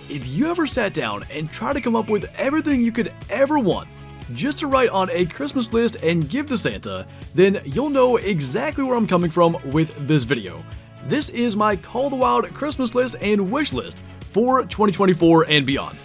if you ever sat down and tried to come up with everything you could ever want just to write on a Christmas list and give to Santa, then you'll know exactly where I'm coming from with this video. This is my Call of the Wild Christmas list and wish list for 2024 and beyond.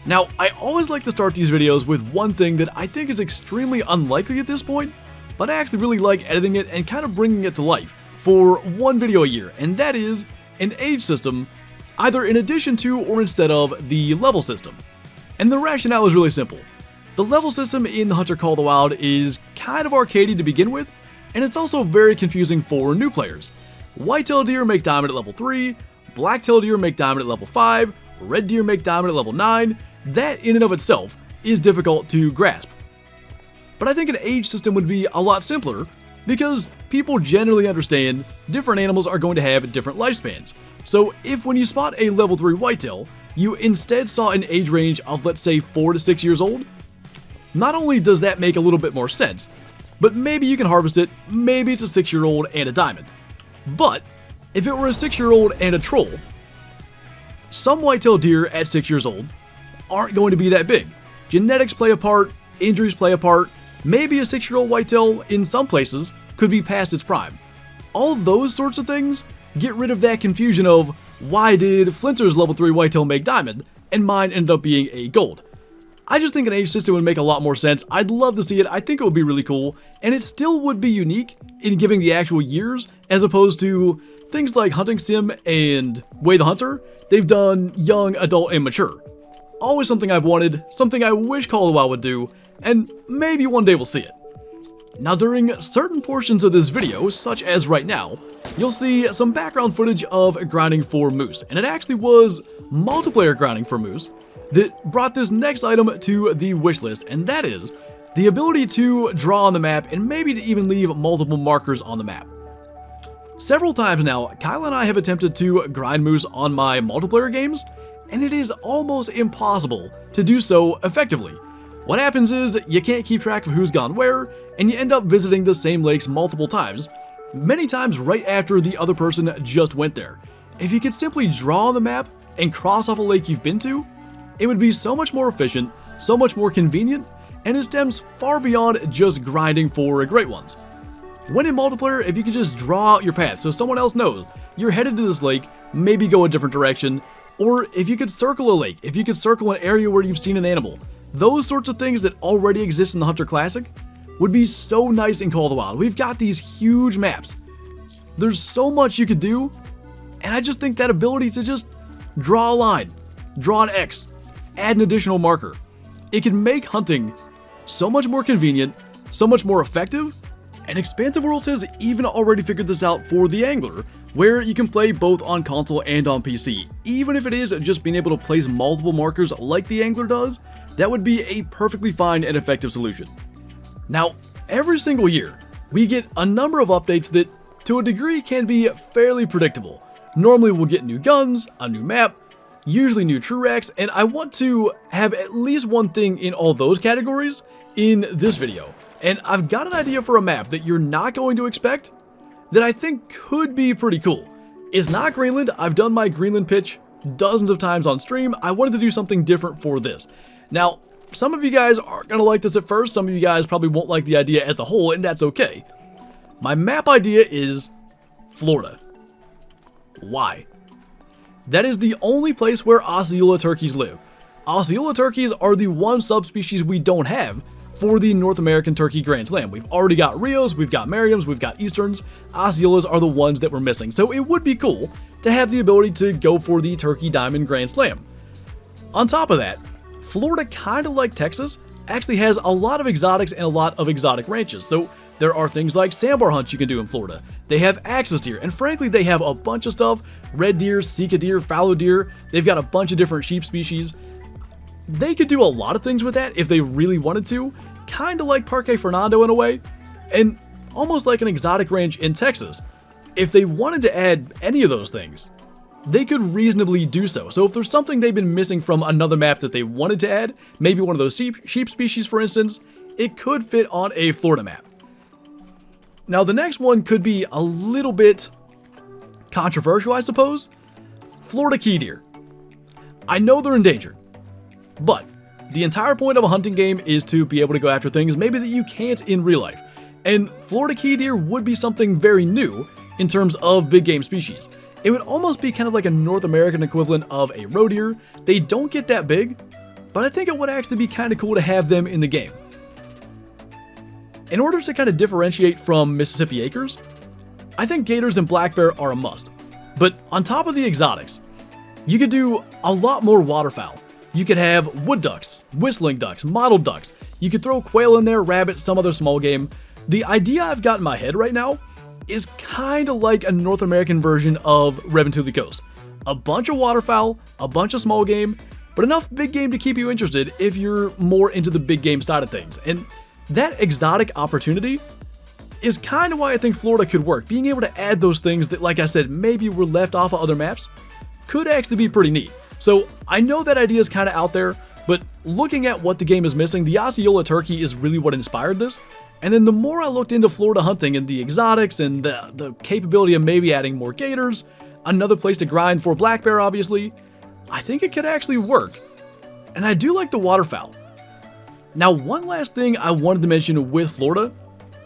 Now, I always like to start these videos with one thing that I think is extremely unlikely at this point, but I actually really like editing it and kind of bringing it to life for one video a year, and that is an age system, either in addition to or instead of the level system. And the rationale is really simple. The level system in the Hunter Call of the Wild is kind of arcadey to begin with, and it's also very confusing for new players. White-tailed deer make diamond at level 3, black-tailed deer make diamond at level 5, red deer make diamond at level 9. That in and of itself is difficult to grasp. But I think an age system would be a lot simpler because people generally understand different animals are going to have different lifespans. So if when you spot a level 3 whitetail, you instead saw an age range of, let's say, 4 to 6 years old, not only does that make a little bit more sense, but maybe you can harvest it, maybe it's a 6-year-old and a diamond. But if it were a 6-year-old and a troll, some white-tailed deer at 6 years old aren't going to be that big. Genetics play a part, injuries play a part, maybe a 6-year-old whitetail in some places could be past its prime. All those sorts of things get rid of that confusion of why did Flinter's level 3 whitetail make diamond and mine ended up being a gold. I just think an age system would make a lot more sense. I'd love to see it. I think it would be really cool, and it still would be unique in giving the actual years as opposed to things like Hunting Sim and Way the Hunter. They've done young, adult, and mature. Always something I've wanted, something I wish Call of the Wild would do, and maybe one day we'll see it. Now, during certain portions of this video, such as right now, you'll see some background footage of grinding for moose, and it actually was multiplayer grinding for moose that brought this next item to the wish list, and that is the ability to draw on the map and maybe to even leave multiple markers on the map. Several times now, Kyle and I have attempted to grind moose on my multiplayer games, and it is almost impossible to do so effectively. What happens is you can't keep track of who's gone where, and you end up visiting the same lakes multiple times, many times right after the other person just went there. If you could simply draw on the map and cross off a lake you've been to, it would be so much more efficient, so much more convenient, and it stems far beyond just grinding for great ones. When in multiplayer, if you could just draw out your path so someone else knows you're headed to this lake, maybe go a different direction, or if you could circle a lake, if you could circle an area where you've seen an animal, those sorts of things that already exist in the Hunter Classic would be so nice in Call of the Wild. We've got these huge maps. There's so much you could do, and I just think that ability to just draw a line, draw an X, add an additional marker, it can make hunting so much more convenient, so much more effective, and Expansive Worlds has even already figured this out for the angler, where you can play both on console and on PC. Even if it is just being able to place multiple markers like the angler does, that would be a perfectly fine and effective solution. Now, every single year, we get a number of updates that, to a degree, can be fairly predictable. Normally we'll get new guns, a new map, usually new true racks, and I want to have at least one thing in all those categories in this video. And I've got an idea for a map that you're not going to expect that I think could be pretty cool. It's not Greenland. I've done my Greenland pitch dozens of times on stream. I wanted to do something different for this. Now, some of you guys aren't going to like this at first. Some of you guys probably won't like the idea as a whole, and that's okay. My map idea is Florida. Why? That is the only place where Osceola turkeys live. Osceola turkeys are the one subspecies we don't have for the North American Turkey Grand Slam. We've already got Rios, we've got Merriams, we've got Easterns. Osceolas are the ones that we're missing, so it would be cool to have the ability to go for the Turkey Diamond Grand Slam. On top of that, Florida, kind of like Texas, actually has a lot of exotics and a lot of exotic ranches, so there are things like sandbar hunts you can do in Florida. They have axis deer, and frankly, they have a bunch of stuff. Red deer, sika deer, fallow deer. They've got a bunch of different sheep species. They could do a lot of things with that if they really wanted to, kind of like Parque Fernando in a way, and almost like an exotic ranch in Texas. If they wanted to add any of those things, they could reasonably do so. So if there's something they've been missing from another map that they wanted to add, maybe one of those sheep species for instance, it could fit on a Florida map. Now the next one could be a little bit controversial, I suppose. Florida key deer. I know they're endangered, but the entire point of a hunting game is to be able to go after things maybe that you can't in real life. And Florida key deer would be something very new in terms of big game species. It would almost be kind of like a North American equivalent of a roe deer. They don't get that big, but I think it would actually be kind of cool to have them in the game. In order to kind of differentiate from Mississippi acres, I think gators and black bear are a must. But on top of the exotics, you could do a lot more waterfowl. You could have wood ducks, whistling ducks, mottled ducks. You could throw quail in there, rabbit, some other small game. The idea I've got in my head right now is kind of like a North American version of Raventuli Coast. A bunch of waterfowl, a bunch of small game, but enough big game to keep you interested if you're more into the big game side of things. And that exotic opportunity is kind of why I think Florida could work. Being able to add those things that, like I said, maybe were left off of other maps could actually be pretty neat. So I know that idea is kind of out there, but looking at what the game is missing, the Osceola turkey is really what inspired this. And then the more I looked into Florida hunting and the exotics and the capability of maybe adding more gators, another place to grind for black bear obviously, I think it could actually work. And I do like the waterfowl. Now one last thing I wanted to mention with Florida,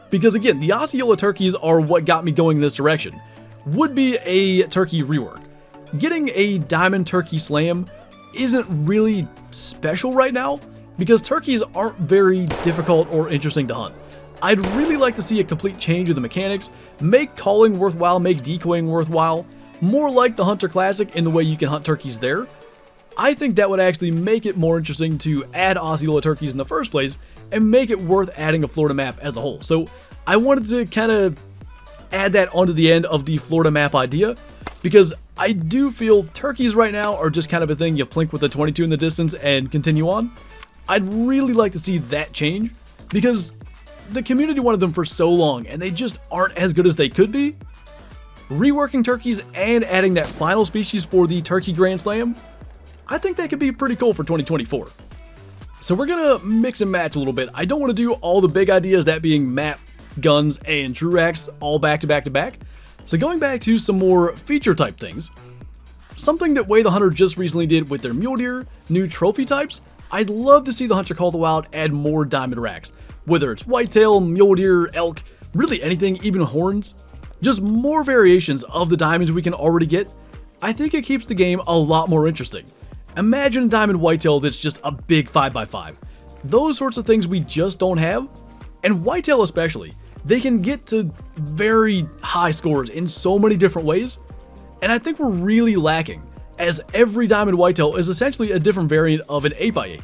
because again, the Osceola turkeys are what got me going in this direction, would be a turkey rework. Getting a diamond turkey slam isn't really special right now because turkeys aren't very difficult or interesting to hunt. I'd really like to see a complete change of the mechanics, make calling worthwhile, make decoying worthwhile, more like the Hunter Classic in the way you can hunt turkeys there. I think that would actually make it more interesting to add Osceola turkeys in the first place and make it worth adding a Florida map as a whole. So I wanted to kind of add that onto the end of the Florida map idea, because I do feel turkeys right now are just kind of a thing you plink with the 22 in the distance and continue on. I'd really like to see that change, because the community wanted them for so long and they just aren't as good as they could be. Reworking turkeys and adding that final species for the Turkey Grand Slam, I think that could be pretty cool for 2024. So we're gonna mix and match a little bit. I don't want to do all the big ideas, that being map, guns, and Truax all back to back to back. So going back to some more feature type things, something that Way the Hunter just recently did with their mule deer, new trophy types, I'd love to see the Hunter Call the Wild add more diamond racks. Whether it's whitetail, mule deer, elk, really anything, even horns. Just more variations of the diamonds we can already get. I think it keeps the game a lot more interesting. Imagine a diamond whitetail that's just a big 5x5. Those sorts of things we just don't have. And whitetail especially, they can get to very high scores in so many different ways. And I think we're really lacking, as every diamond whitetail is essentially a different variant of an 8x8.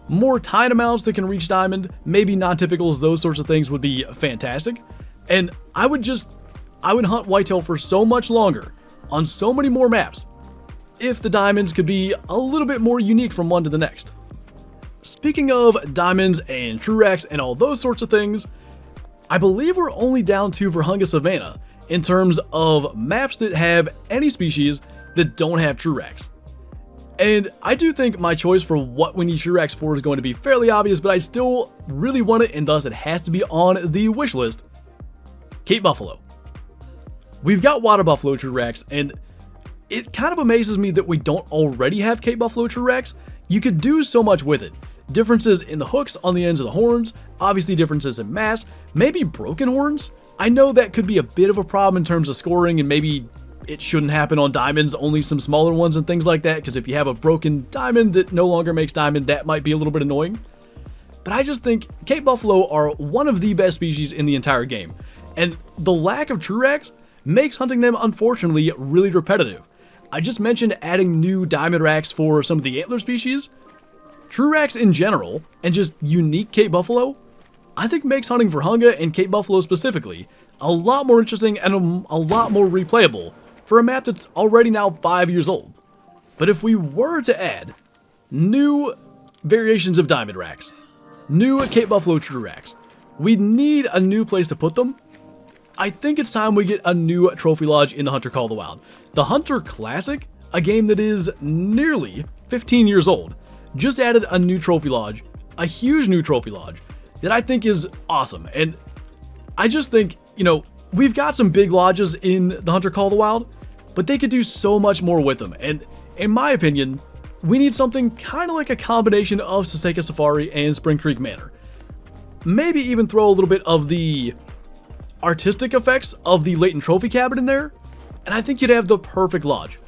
More tine amounts that can reach diamond, maybe non-typicals, those sorts of things would be fantastic. And I would hunt whitetail for so much longer, on so many more maps, if the diamonds could be a little bit more unique from one to the next. Speaking of diamonds and Truax and all those sorts of things, I believe we're only down to Virunga Savannah in terms of maps that have any species that don't have Truax. And I do think my choice for what we need Truax for is going to be fairly obvious, but I still really want it, and thus it has to be on the wish list. Cape Buffalo. We've got water buffalo Truax, and it kind of amazes me that we don't already have Cape Buffalo Truax. You could do so much with it. Differences in the hooks on the ends of the horns, obviously differences in mass, maybe broken horns. I know that could be a bit of a problem in terms of scoring, and maybe it shouldn't happen on diamonds, only some smaller ones and things like that, because if you have a broken diamond that no longer makes diamond, that might be a little bit annoying. But I just think Cape Buffalo are one of the best species in the entire game, and the lack of Truax makes hunting them, unfortunately, really repetitive. I just mentioned adding new diamond racks for some of the antler species. Truax in general, and just unique Cape Buffalo, I think makes hunting Virunga and Cape Buffalo specifically a lot more interesting and a lot more replayable for a map that's already now 5 years old. But if we were to add new variations of diamond racks, new Cape Buffalo Truax, we'd need a new place to put them. I think it's time we get a new trophy lodge in the Hunter Call the Wild. The Hunter Classic, a game that is nearly 15 years old, just added a new trophy lodge, a huge new trophy lodge, that I think is awesome. And I just think, we've got some big lodges in the Hunter Call the Wild, but they could do so much more with them. And in my opinion, we need something kind of like a combination of Saseka Safari and Spring Creek Manor. Maybe even throw a little bit of the artistic effects of the Latent Trophy Cabin in there, and I think you'd have the perfect lodge.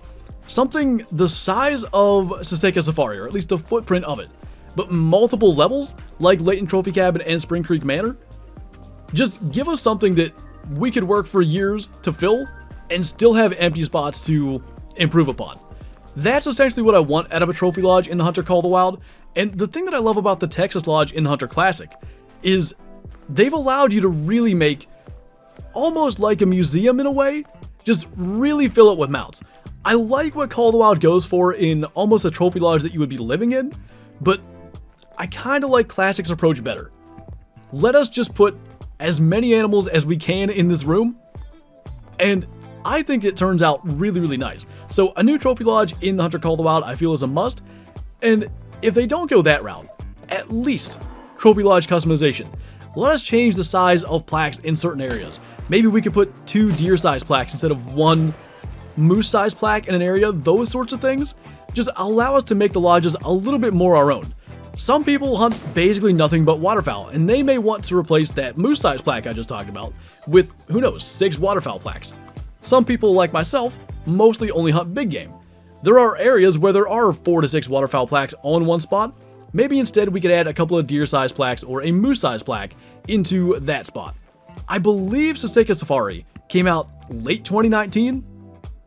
Something the size of Saseka Safari, or at least the footprint of it, but multiple levels like Latent Trophy Cabin and Spring Creek Manor. Just give us something that we could work for years to fill and still have empty spots to improve upon. That's essentially what I want out of a trophy lodge in the Hunter Call of the Wild, and the thing that I love about the Texas Lodge in the Hunter Classic is they've allowed you to really make almost like a museum in a way, just really fill it with mounts. I like what Call of the Wild goes for in almost a trophy lodge that you would be living in, but I kind of like Classic's approach better. Let us just put as many animals as we can in this room, and I think it turns out really, really nice. So a new trophy lodge in the Hunter Call of the Wild I feel is a must, and if they don't go that route, at least trophy lodge customization. Let us change the size of plaques in certain areas. Maybe we could put 2 deer-sized plaques instead of 1 moose-sized plaque in an area, those sorts of things. Just allow us to make the lodges a little bit more our own. Some people hunt basically nothing but waterfowl, and they may want to replace that moose-sized plaque I just talked about with, who knows, 6 waterfowl plaques. Some people, like myself, mostly only hunt big game. There are areas where there are 4 to 6 waterfowl plaques on one spot. Maybe instead we could add a couple of deer-sized plaques or a moose-sized plaque into that spot. I believe Saseka Safari came out late 2019.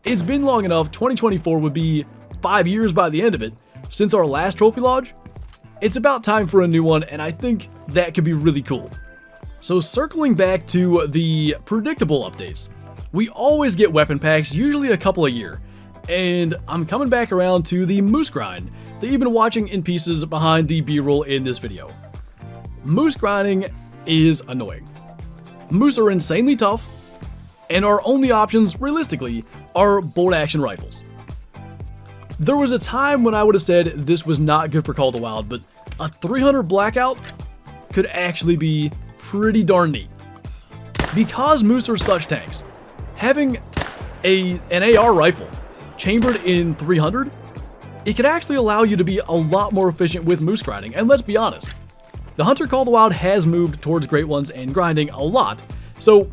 It's been long enough, 2024 would be 5 years by the end of it, since our last trophy lodge. It's about time for a new one, and I think that could be really cool. So circling back to the predictable updates, we always get weapon packs, usually a couple a year, and I'm coming back around to the moose grind that you've been watching in pieces behind the B-roll in this video. Moose grinding is annoying. Moose are insanely tough, and our only options, realistically, are bolt-action rifles. There was a time when I would have said this was not good for Call of the Wild, but a 300 Blackout could actually be pretty darn neat. Because moose are such tanks, having an AR rifle chambered in 300, it could actually allow you to be a lot more efficient with moose grinding. And let's be honest, the Hunter Call of the Wild has moved towards great ones and grinding a lot, so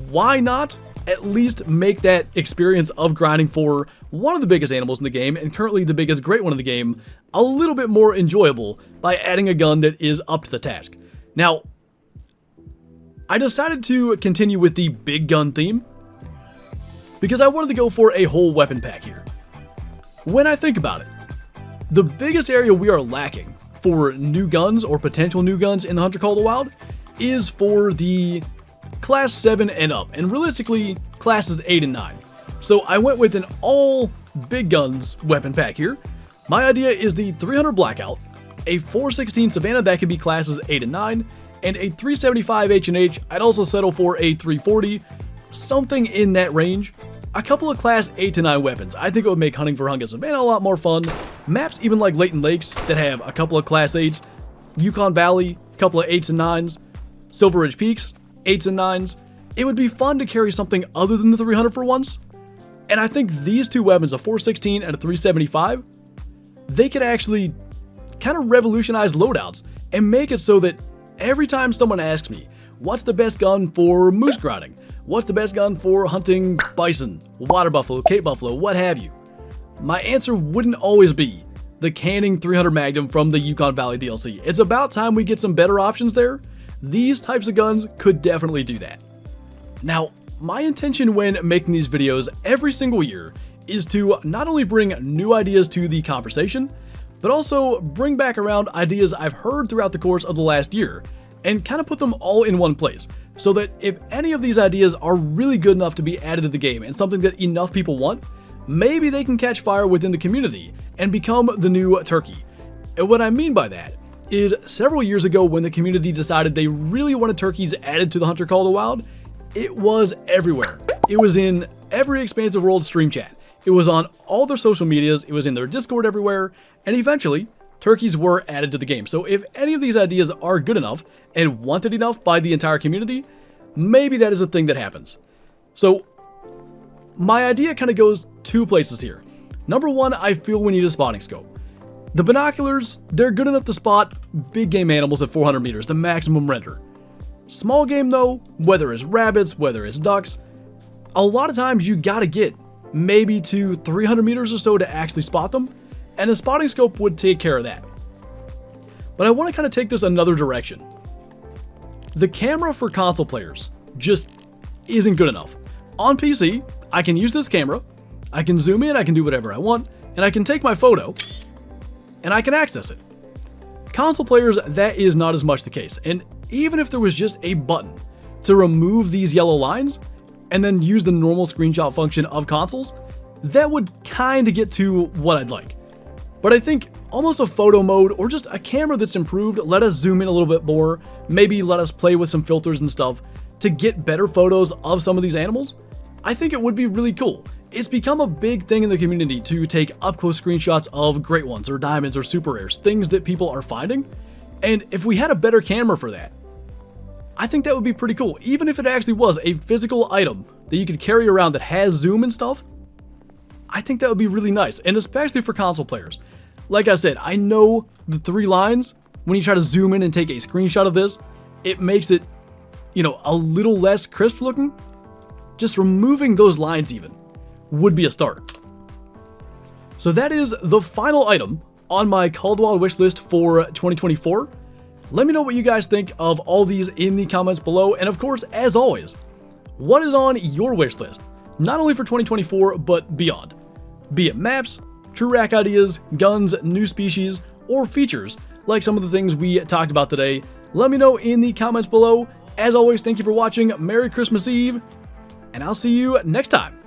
why not at least make that experience of grinding for one of the biggest animals in the game, and currently the biggest great one in the game, a little bit more enjoyable by adding a gun that is up to the task. Now, I decided to continue with the big gun theme because I wanted to go for a whole weapon pack here. When I think about it, the biggest area we are lacking for new guns or potential new guns in the Hunter Call of the Wild is for the class 7 and up, and realistically classes 8 and 9. So I went with an all big guns weapon pack here. My idea is the 300 Blackout, a 416 Savannah that could be classes 8 and 9, and a 375 H&H. I'd also settle for a 340, something in that range. A couple of class 8 to 9 weapons. I think it would make hunting for Hunga Savannah a lot more fun. Maps even like Layton Lakes that have a couple of class 8s, Yukon Valley, a couple of 8s and 9s, Silver Ridge Peaks, 8s and 9s. It would be fun to carry something other than the 300 for once. And I think these two weapons, a 416 and a 375, they could actually kind of revolutionize loadouts and make it so that every time someone asks me, what's the best gun for moose grinding? What's the best gun for hunting bison, water buffalo, Cape buffalo, what have you? My answer wouldn't always be the Canning 300 Magnum from the Yukon Valley DLC. It's about time we get some better options there. These types of guns could definitely do that. Now, my intention when making these videos every single year is to not only bring new ideas to the conversation, but also bring back around ideas I've heard throughout the course of the last year and kind of put them all in one place, so that if any of these ideas are really good enough to be added to the game and something that enough people want, maybe they can catch fire within the community and become the new turkey. And what I mean by that is several years ago when the community decided they really wanted turkeys added to the Hunter Call of the Wild, it was everywhere. It was in every Expansive World stream chat. It was on all their social medias, it was in their Discord everywhere, and eventually, turkeys were added to the game. So if any of these ideas are good enough and wanted enough by the entire community, maybe that is a thing that happens. So my idea kind of goes two places here. Number one, I feel we need a spotting scope. The binoculars, they're good enough to spot big game animals at 400 meters, the maximum render. Small game though, whether it's rabbits, whether it's ducks, a lot of times you gotta get maybe to 300 meters or so to actually spot them, and a spotting scope would take care of that. But I want to kind of take this another direction. The camera for console players just isn't good enough. On PC, I can use this camera, I can zoom in, I can do whatever I want, and I can take my photo, and I can access it. Console players, that is not as much the case, and even if there was just a button to remove these yellow lines, and then use the normal screenshot function of consoles, that would kind of get to what I'd like. But I think almost a photo mode or just a camera that's improved, let us zoom in a little bit more, maybe let us play with some filters and stuff to get better photos of some of these animals, I think it would be really cool. It's become a big thing in the community to take up-close screenshots of great ones or diamonds or super rares, things that people are finding, and if we had a better camera for that, I think that would be pretty cool. Even if it actually was a physical item that you could carry around that has zoom and stuff, I think that would be really nice, and especially for console players. Like I said, I know the 3 lines, when you try to zoom in and take a screenshot of this, it makes it, a little less crisp looking. Just removing those lines even would be a start. So that is the final item on my Call of the Wild wish list for 2024. Let me know what you guys think of all these in the comments below, and of course, as always, what is on your wish list? Not only for 2024, but beyond. Be it maps, true rack ideas, guns, new species, or features, like some of the things we talked about today. Let me know in the comments below. As always, thank you for watching, Merry Christmas Eve, and I'll see you next time.